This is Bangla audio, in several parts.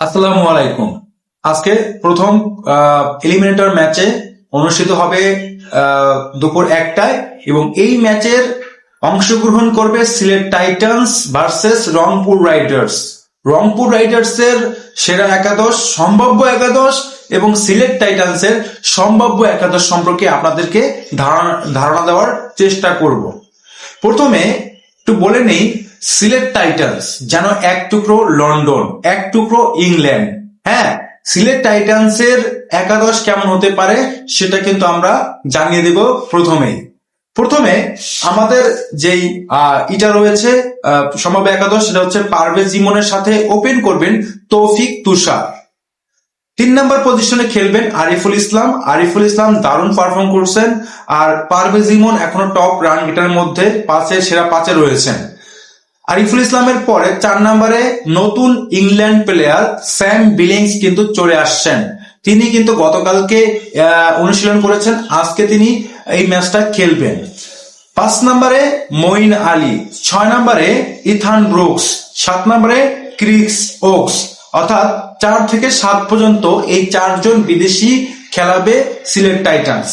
আসসালামু আলাইকুম। আজকে প্রথম এলিমিনেটর ম্যাচে অনুষ্ঠিত হবে দুপুর 1টায় এবং এই ম্যাচের অংশগ্রহণ করবে Sylhet Titans versus Rangpur Riders. Rangpur Riders এর সেরা একাদশ, সম্ভাব্য একাদশ এবং সিলেট টাইটান্স এর সম্ভাব্য একাদশ সম্পর্কে আপনাদেরকে ধারণা দেওয়ার চেষ্টা করব। প্রথমে একটু বলে নেই, সিলেট টাইটান্স যেন এক টুকরো লন্ডন, এক টুকরো ইংল্যান্ড। হ্যাঁ, সিলেট টাইটান্স এর একাদশ কেমন হতে পারে সেটা কিন্তু আমরা জানিয়ে দেব। প্রথমে আমাদের যেই ইটা রয়েছে সম্ভাব্য একাদশ, সেটা হচ্ছে পারভেজ ইমনের সাথে ওপেন করবেন তৌফিক তুষার। 3 নম্বর পজিশনে খেলবেন আরিফুল ইসলাম। আরিফুল ইসলাম দারুণ পারফর্ম করছেন, আর পারভেজ ইমন এখনো টপ রান গেটারের মধ্যে সেরা 5-এ রয়েছেন। আরিফুল ইসলামের পরে 4 নম্বরে নতুন ইংল্যান্ড প্লেয়ার স্যাম বিলিংস কিন্তু চলে আসছেন। তিনি কিন্তু গতকালকে অনুশীলন করেছেন, আজকে তিনি এই ম্যাচটা খেলবেন। 5 নম্বরে মঈন আলী, 6 নম্বরে ইথান ব্রুকস, 7 নম্বরে ক্রিস ওকস। অর্থাৎ 4 থেকে 7 পর্যন্ত এই 4 জন বিদেশি খেলাবে সিলেট টাইটান্স।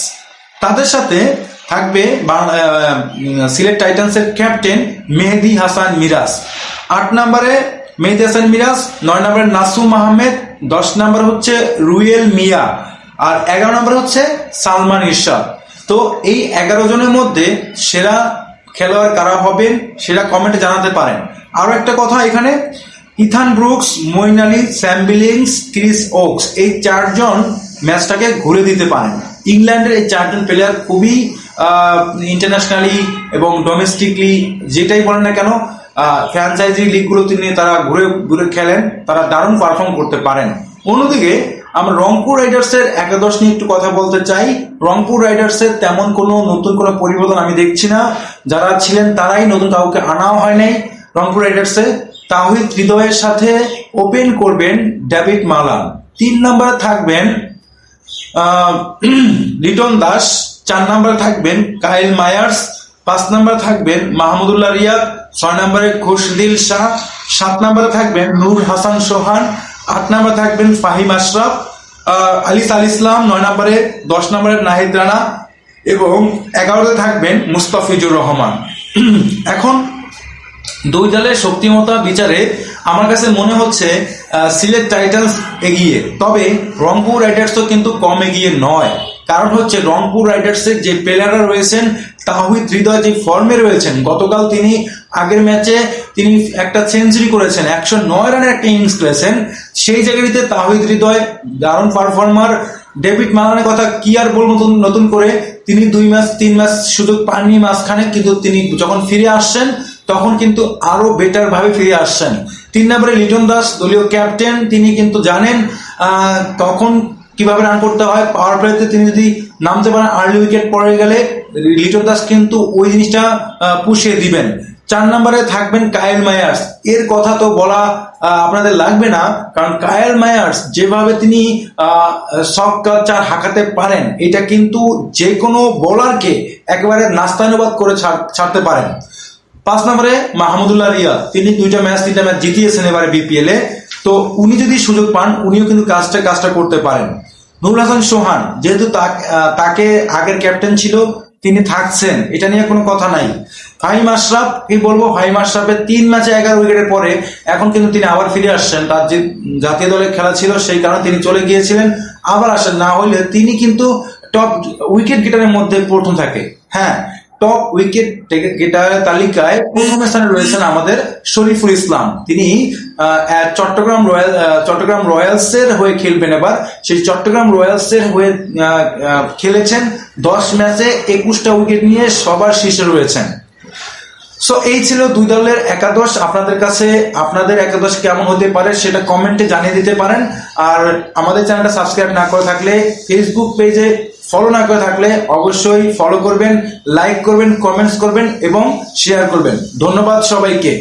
তাদের সাথে থাকবে সিলেট টাইটান্স এর ক্যাপ্টেন মেহেদী হাসান মিরাজ। 8 নম্বরে মেহেদী হাসান মিরাজ, 9 নম্বরে নাসুম আহমেদ, 10 নম্বর হচ্ছে রুয়েল মিয়া, আর 11 নম্বর হচ্ছে সালমান ইরশাদ। তো এই 11 জনের মধ্যে সেরা খেলোয়াড় কারা হবেন সেটা কমেন্টে জানাতে পারেন। আরো একটা কথা, এখানে Ethan Brooks, Moeen Ali, Sam Billings, Chris Woakes এই 4 জন ম্যাচটাকে ঘুরে দিতে পারেন। ইংল্যান্ডের এই 4 জন প্লেয়ার খুবই ইন্টারন্যাশনালি এবং ডোমেস্টিকলি যেটাই বলেন না কেন, ফ্র্যাঞ্চাইজি লিগগুলো তারা ঘুরে ঘুরে খেলেন, তারা দারুণ পারফর্ম করতে পারেন। অন্যদিকে আমরা রংপুর রাইডার্স এর একাদশ নিয়ে একটু কথা বলতে চাই। রংপুর রাইডার্স এর তেমন কোনো নতুন কোনো পরিবর্তন আমি দেখছি না, যারা ছিলেন তারাই, নতুন কাউকে আনাও হয় নাই। রংপুর রাইডার্স এ তাওহিদ হৃদয়ের সাথে ওপেন করবেন ডেভিড মালান। 3 নম্বরে থাকবেন লিটন দাস, 4 নম্বরে থাকবেন কাইল মায়ার্স, 5 নম্বরে থাকবেন মাহমুদুল্লাহ রিয়াদ, 6 নম্বরে খুশদিল শাহ, 7 নম্বরে থাকবেন নূর হাসান সোহান, 8 নম্বরে থাকবেন ফাহিম আশরাফ, আলিস আল ইসলাম 9 নম্বরে, 10 নম্বরে নাহিদ রানা এবং 11তে থাকবেন মুস্তাফিজুর রহমান। এখন দুই দলের শক্তিমত্তা বিচারে আমার কাছে মনে হচ্ছে সিলেট টাইটান্স এগিয়ে, তবে রংপুর রাইডার্স তো কিন্তু কম এগিয়ে নয়। কারণ হচ্ছে রংপুর রাইডার্স এর যে প্লেয়াররা রয়েছেন, তাওহিদ হৃদয় যে ফর্মে রয়েছেন, গতকাল তিনি আগের ম্যাচে তিনি একটা সেঞ্চুরি করেছেন, 109 রানের একটা ইনিংস খেলেছেন। সেই জায়গাটিতে তাওহিদ হৃদয় দারুণ পারফর্মার। ডেভিড মালানের কথা কি আর বলবো নতুন করে, তিনি 2-3 ম্যাচ সুযোগ পাননি মাঝখানে, কিন্তু তিনি যখন ফিরে আসছেন তখন কিন্তু আরো বেটার ভাবে ফিরে আসছেন। 3 নম্বরে লিটন দাস, দলীয় ক্যাপ্টেন, তিনি কিন্তু জানেন তখন কিভাবে রান করতে হয়। পাওয়ার প্লেতে তিনি যদি নামতে পারেন, আর্লি উইকেট পড়ে গেলে লিটন দাস কিন্তু ওই জিনিসটা পুষিয়ে দিবেন। 4 নম্বরে থাকবেন কায়েল মায়ার্স। এর কথা তো বলা আপনাদের লাগবে না, কারণ কায়েল মায়ার্স যেভাবে তিনি সফট কালচার হাঁকাতে পারেন, এটা কিন্তু যে কোনো বোলারকে একেবারে নাস্তানুবাদ করে ছাড়তে পারেন। 5 নম্বরে মাহমুদুল্লাহ রিয়াদ, তিনি 3টা ম্যাচ জিতিয়েছেন এবারে বিপিএল এ। তো উনি যদি সুযোগ পান, উনিও কিন্তু কাজটা করতে পারেন। নুর হাসান সোহান, যেহেতু তাকে আগের ক্যাপ্টেন ছিল, তিনি থাকছেন, এটা নিয়ে কোনো কথা নাই। ফাহিম আশরাফ, কি বলবো, ফাহিম আশরাফের 3 ম্যাচে 11 উইকেটের পরে এখন কিন্তু তিনি আবার ফিরে আসছেন। তার যে জাতীয় দলে খেলা ছিল সেই কারণে তিনি চলে গিয়েছিলেন, আবার আসেন। না হলে তিনি কিন্তু টপ উইকেট গেটারের মধ্যে প্রথম থাকে। হ্যাঁ, টপ উইকেট গেটারের তালিকায় প্রথম স্থানে রয়েছেন আমাদের শরীফুল ইসলাম। তিনি চট্টগ্রাম রয়্যালস এর হয়ে খেলবেন এবার। সেই চট্টগ্রাম রয়্যালস এর হয়ে খেলেছেন, 10 ম্যাচে 21টা উইকেট নিয়ে সবার শীর্ষে রয়েছেন। সো এই ছিল দুই দলের একাদশ। আপনাদের কাছে আপনাদের একাদশ কেমন হতে পারে সেটা কমেন্টে জানিয়ে দিতে পারেন। আর আমাদের চ্যানেলটা সাবস্ক্রাইব না করে থাকলে, ফেসবুক পেজে ফলো না করে থাকলে অবশ্যই ফলো করবেন, লাইক করবেন, কমেন্টস করবেন এবং শেয়ার করবেন। ধন্যবাদ সবাইকে।